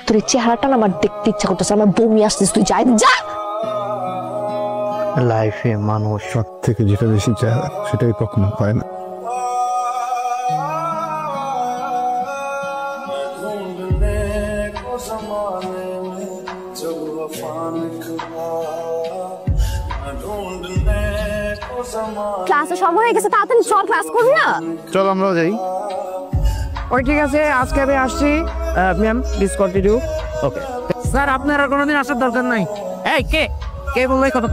তোর এই চেহারাটা না আমার দেখতে ইচ্ছা করতেছে, আমার বমি আসতেছে, তুই যাই যা। লাইফে মানুষ সব থেকে যেটা বেশি চায় সেটাই কখনো পায় না। ক্লাসের সময় হয়ে গেছে, তাড়াতাড়ি চল, ক্লাস করবি না? চল আমরাও যাই। ওই ঠিক আছে, আজকে আমি আসছি। Ma'am please continue. Okay sir, আপনার আর কোনোদিন আসার দরকার নাই। এই কে কে বললো এই কথা?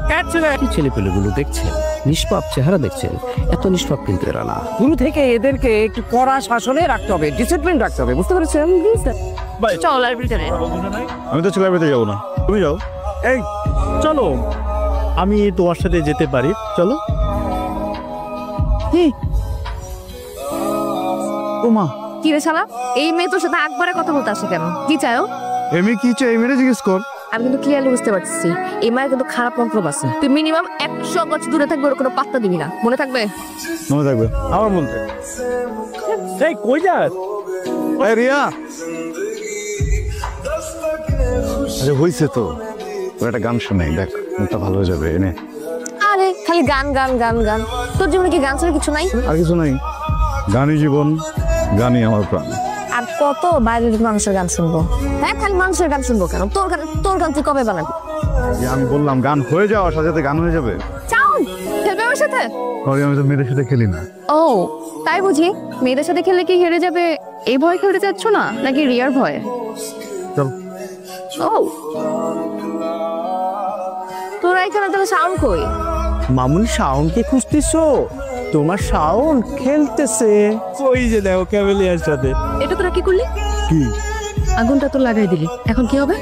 ছেলে পেলেগুলো দেখছেন, নিষ্পাপ চেহারা দেখছেন, এত নিষ্পাপ কিন্তু এরা না। শুরু থেকে এদেরকে একটু কড়া শাসনে রাখতে হবে, ডিসিপ্লিন রাখতে হবে, বুঝতে পেরেছেন? চল লাইব্রেরিতে। আমি তো লাইব্রেরিতে যাবো না, তুমি যাও। এই চলো, আমি তোমার সাথে যেতে পারি, চলো। ওমা, কি রে শালা, এই মেয়ে তোর সাথে একবারে কথা বলতে আসে কেন? কি চাও? এমনি কি চাই এই মেয়েটা জিজ্ঞেস কর। আমি কিন্তু ক্লিয়ারলি বুঝতে পারছি এই মায়ের কিন্তু খারাপ মন্তব্য আছে। তুই মিনিমাম 100 গজ দূরে থাকবে, ওর কোনো পাত্তা দিবি না, মনে থাকবে? মনে থাকবে। আমার মন থেকে। এই কই যাস? এই রিয়া, আরে হইছে তো, ওর একটা গান শোনাই, দেখ মুখটা ভালো হয়ে যাবে। এনে আরে খালি গান গান গান গান, তোর জীবনে কি গান ছাড়া কিছু নাই? আর কিছু নাই, গানই জীবন, গানই আমার প্রাণ। আর কত বাইরের মানুষের গান শুনবো? হ্যাঁ, খালি মানুষের গান শুনবো কেন? তোর গান তুই কবে বানাবি? আমি বললাম গান হয়ে যাওয়ার সাথে সাথে গান হয়ে যাবে। চাও খেলবে আমার সাথে? আমি তো মেয়েদের সাথে খেলি না। ও তাই বুঝি, মেয়েদের সাথে খেললে কি হেরে যাবে এই ভয় খেলতে চাচ্ছ না, নাকি রিয়ার ভয়? চল। ও তোরা এখানে তাহলে সাউন্ড কই? মামুনি শাওনকে খুঁজতেছো? তোমার শাওন খেলতেছে ওই যে দেখো ক্যাভেলিয়ার সাথে। এটা তোরা কি করলি? কি আগুনটা তো লাগাই দিলি, এখন কি হবে?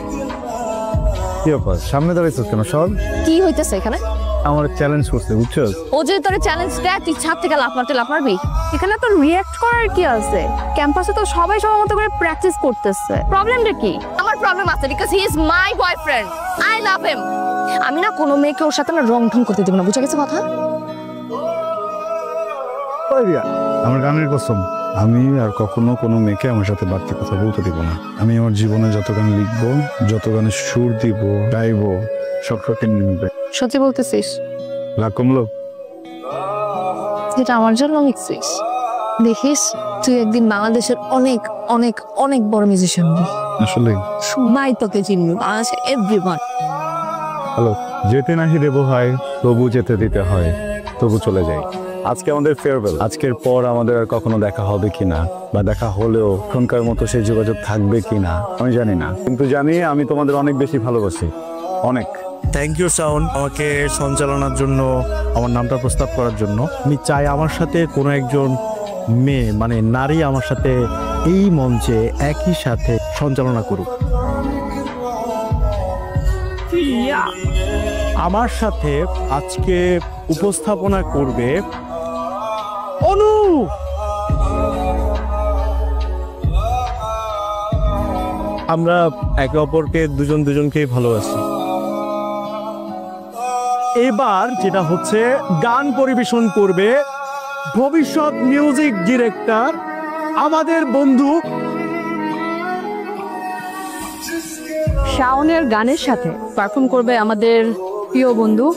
কি ব্যাপার, সামনে দাঁড়াইছিস কেন? সব কি হইতেছে এখানে? আমার চ্যালেঞ্জ করছে, বুঝছো? ও যে তোর চ্যালেঞ্জ দেয়, তুই ছাদ থেকে লাফ মারবি? এখানে তো রিঅ্যাক্ট করার কি আছে? ক্যাম্পাসে তো সবাই সবার মতো করে প্র্যাকটিস করতেছে, প্রবলেমটা কি? আমার প্রবলেম আছে, because he is my boyfriend, I love him. আমি না কোনো মেয়েকে ওর সাথে না রং ঢং করতে দেব না, বুঝা গেছে কথা? আমার গানের কসম, আমি আর কখনো কোনো মেয়েকে আমার সাথে বাড়তি কথা বলতে দিব না। আমি আমার জীবনে যত গান লিখবো, যত গানে সুর দিব, গাইবো, সবটাকে নিবে। সত্যি বলতেছিস? রাগ কমলো? যেটা আমার জন্য লিখছিস, দেখিস তুই একদিন বাংলাদেশের অনেক অনেক অনেক বড় মিউজিশিয়ান হবি। আসলে সবাই তোকে চিনবে, বাংলাদেশের এভরিওয়ান। হ্যালো, যেতে নাহি দেবো হয়, তবু যেতে দিতে হয়, তবু চলে যাই। আজকে আমাদের ফেয়ারওয়েল, আজকের পর আমাদের আর কখনো দেখা হবে কিনা, বা দেখা হলেও এখনকার মতো সেই যোগাযোগ থাকবে কিনা আমি জানি না, কিন্তু জানি আমি তোমাদের অনেক বেশি ভালোবাসি, অনেক। থ্যাংক ইউ শাওন, আমাকে সঞ্চালনার জন্য, আমার নামটা প্রস্তাব করার জন্য। আমি চাই আমার সাথে কোনো একজন মেয়ে, মানে নারী আমার সাথে এই মঞ্চে একই সাথে সঞ্চালনা করুক। আমার সাথে আজকে উপস্থাপনা করবে অনু। আমরা একে অপরকে দুজনকেই ভালোবাসি। এবার যেটা হচ্ছে, গান পরিবেশন করবে ভবিষ্যৎ মিউজিক ডিরেক্টর, আমাদের বন্ধু শাওনের গানের সাথে পারফর্ম করবে আমাদের প্রিয় বন্ধু।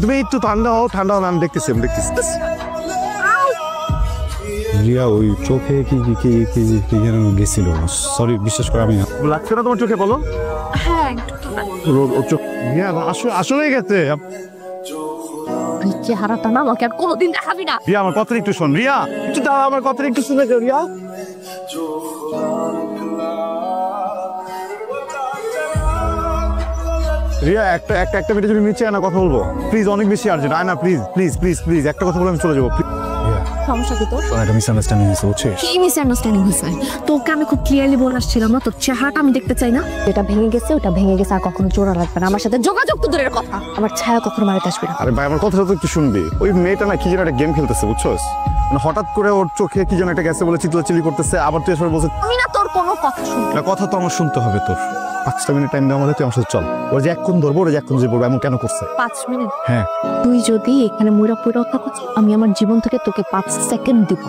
তুমি একটু ঠান্ডা হও, আমি দেখতেছি। রিয়া, ওই চোখে কি যেন গেছিল, সরি, বিশ্বাস করে আমি লাগছে না তোমার চোখে? বলো। হ্যাঁ, আসলে গেছে। চেহারাটা না আমাকে আর কোনোদিন দেখাবি না। রিয়া, আমার কথা একটু শোন। রিয়া, একটু দাঁড়া, আমার কথা একটু শুনে যাও। রিয়া, রিয়া, একটা মিনিট তুমি নিচে আনা, কথা বলবো প্লিজ, অনেক বেশি আর্জেন্ট। আয় না প্লিজ প্লিজ প্লিজ প্লিজ, একটা কথা বলে আমি চলে যাবো। সমস্যা কি তোর? একটা মিসআন্ডারস্ট্যান্ডিং হয়েছে, বুঝছিস? কি মিসআন্ডারস্ট্যান্ডিং হয়েছে? তোকে আমি খুব ক্লিয়ারলি বলে আসছিলাম না, তোর চেহারাটা আমি দেখতে চাই না। যেটা ভেঙে গেছে ওটা ভেঙে গেছে, আর কখনো জোড়া লাগবে না। আমার সাথে যোগাযোগ তো দূরের কথা, আমার ছায়া কখনো মারাতে আসবে না। আরে ভাই, আমার কথাটা তো একটু শুনবি। ওই মেয়েটা না কি যেন একটা গেম খেলতেছে, বুঝছস? মানে হঠাৎ করে ওর চোখে কি যেন একটা গেছে বলে চিল্লাচিল্লি করতেছে, আবার তুই এসে বলছিস আমি না তোর কোনো কথা শুনবো না। কথা তো আমার শুনতে হবে তোর। 5টা মিনিট টাইম দেওয়া আমাদের, তুই আমার সাথে চল। ওরা যে এক্ষণ ধরবো, ওরা যে এক্ষণ যে পড়বো, এমন কেন করছে? 5 মিনিট? হ্যাঁ। তুই যদি এখানে মইরা পইরা থাকো, আমি আমার জীবন থেকে তোকে 5 সেকেন্ড দিব।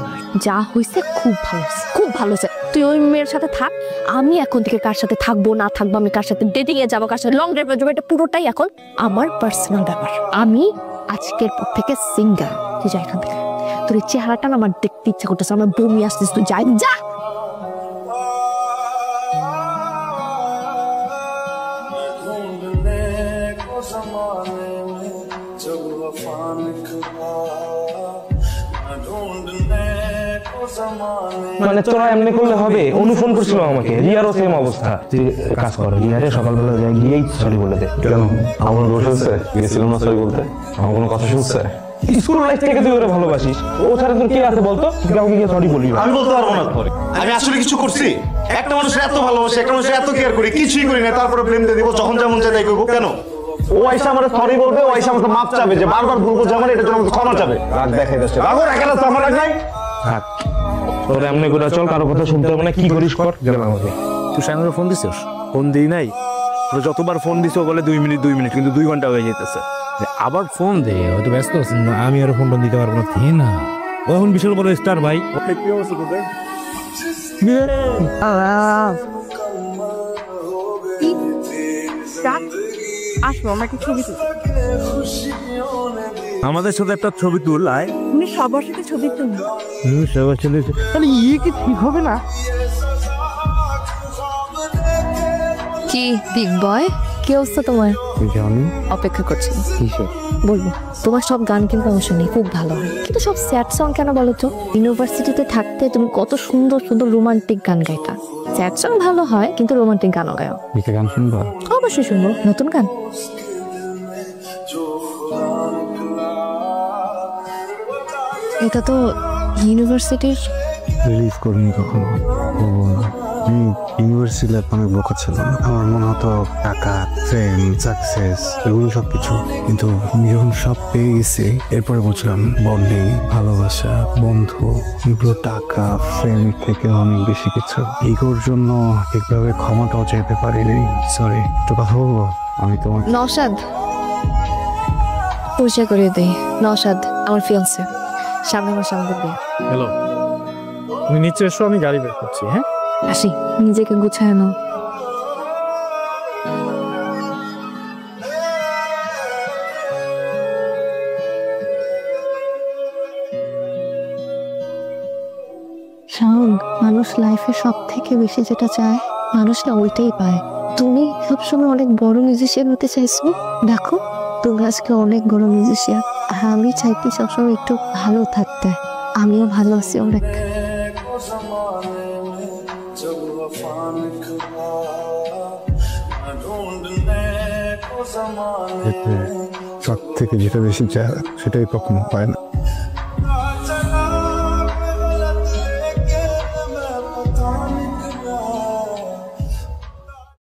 যা হইছে খুব ভালো হইছে, খুব ভালো হইছে। তুই ওই মেয়ের সাথে থাক, আমি এখন থেকে কার সাথে থাকবো না থাকবো, আমি কার সাথে ডেটিং এ যাবো, কার সাথে লং ড্রাইভে যাবো, এটা পুরোটাই এখন আমার পার্সোনাল ব্যাপার। আমি আজকের পর থেকে সিঙ্গেল। তুই যা এখান থেকে। তোর এই চেহারাটা না আমার দেখতে ইচ্ছা করতেছে, আমার বমি আসতেছে। তুই যাই যা। মানে তোরা এমনি করলে হবে? অনুফোন করছিল আমাকে, রিয়ারও সেম অবস্থা। তুই কাজ কর, রিয়ারে সকালবেলা যাই গিয়েই সরি বলে দে। কেন আমার দোষ হচ্ছে? গেছিলাম না সরি বলতে? আমার কোনো কথা শুনছে? স্কুল লাইফ থেকে তুই ওরা ভালোবাসিস, ও ছাড়া তোর কে আছে বলতো? তুই কাউকে গিয়ে সরি বলবি? আমি বলতে পারবো না। আমি আসলে কিছু করছি? একটা মানুষের এত ভালোবাসি, একটা মানুষের এত কেয়ার করি, কিছুই করি না, তারপরে প্রেম দিয়ে দিব, যখন যেমন চাই তাই করবো। কেন? ও আইসা আমার সরি বলবে, ও আইসা আমাকে মাপ চাবে, যে বারবার ভুল করছে আমার, এটার জন্য আমাকে ক্ষমা চাবে। রাগ দেখাই যাচ্ছে, রাগও রাখা যাচ্ছে, আমার রাগ নাই। থাক, তোর এমনি করে চল, কারো কথা শুনতে হবে না, কি করিস কর, গেলাম আমাকে। তুই সাইনুরে ফোন দিছিস? ফোন দিই নাই। ওরা যতবার ফোন দিছে ও বলে 2 মিনিট 2 মিনিট, কিন্তু 2 ঘন্টা হয়ে যেতেছে। আবার ফোন দে, হয়তো ব্যস্ত আছেন না, আমি আর ফোন দিতে পারবো না। থে না, ও এখন বিশাল বড় স্টার ভাই। আসবো, আমার একটা ছবি তুলি। আমাদের সাথে একটা ছবি তুলায়। তুমি সবার সাথে ছবি তুলি? সবার চলে তাহলে ইয়ে কি ঠিক হবে না? কি বিগ বয়, কি অবস্থা তোমার? জানি অপেক্ষা করছি বলবো। তোমার সব গান কিন্তু আমি শুনি, খুব ভালো হয়, কিন্তু সব স্যাড সং কেন বলো তো? ইউনিভার্সিটিতে থাকতে তুমি কত সুন্দর সুন্দর রোমান্টিক গান গাইতা। স্যাড সং ভালো হয়, কিন্তু রোমান্টিক গানও গাও। মিকে গান শুনবা? অবশ্যই শুনবো, নতুন গান। এটা তো ইউনিভার্সিটির। রিলিজ করিনি কখনো, করবো না। আমি ইউনিভার্সিটি লাইফ অনেক বোকা ছিলাম। আমার মনে হতো টাকা, ফেম, সাকসেস এগুলো সব কিছু, কিন্তু আমি যখন সব পেয়ে গেছি এরপরে বুঝলাম বন্ডিং, ভালোবাসা, বন্ধু এগুলো টাকা, ফেম থেকে অনেক বেশি কিছু। এইগুলোর জন্য ঠিকভাবে ক্ষমাটাও চাইতে পারিনি। সরি, একটু কথা বলবো? আমি তোমার নওশাদ, পরিচয় করিয়ে দেই। নওশাদ আমার ফিয়ান্সে, সামনে মাসে আমাদের বিয়ে। হ্যালো, তুমি নিচে এসো, আমি গাড়ি বের করছি। হ্যাঁ, আসি, নিজেকে গুছায় নাও। শাওন, মানুষ লাইফে সব থেকে বেশি যেটা চায়, মানুষ না ওইটাই পায়। তুমি সবসময় অনেক বড় মিউজিশিয়ান হতে চাইছো, দেখো তুমি আজকে অনেক বড় মিউজিশিয়ান। আর আমি চাইতে সবসময় একটু ভালো থাকতে। আমিও ভালো আছি অনেক। সব থেকে যেটা বেশি চায় সেটাই কখনো পায় না।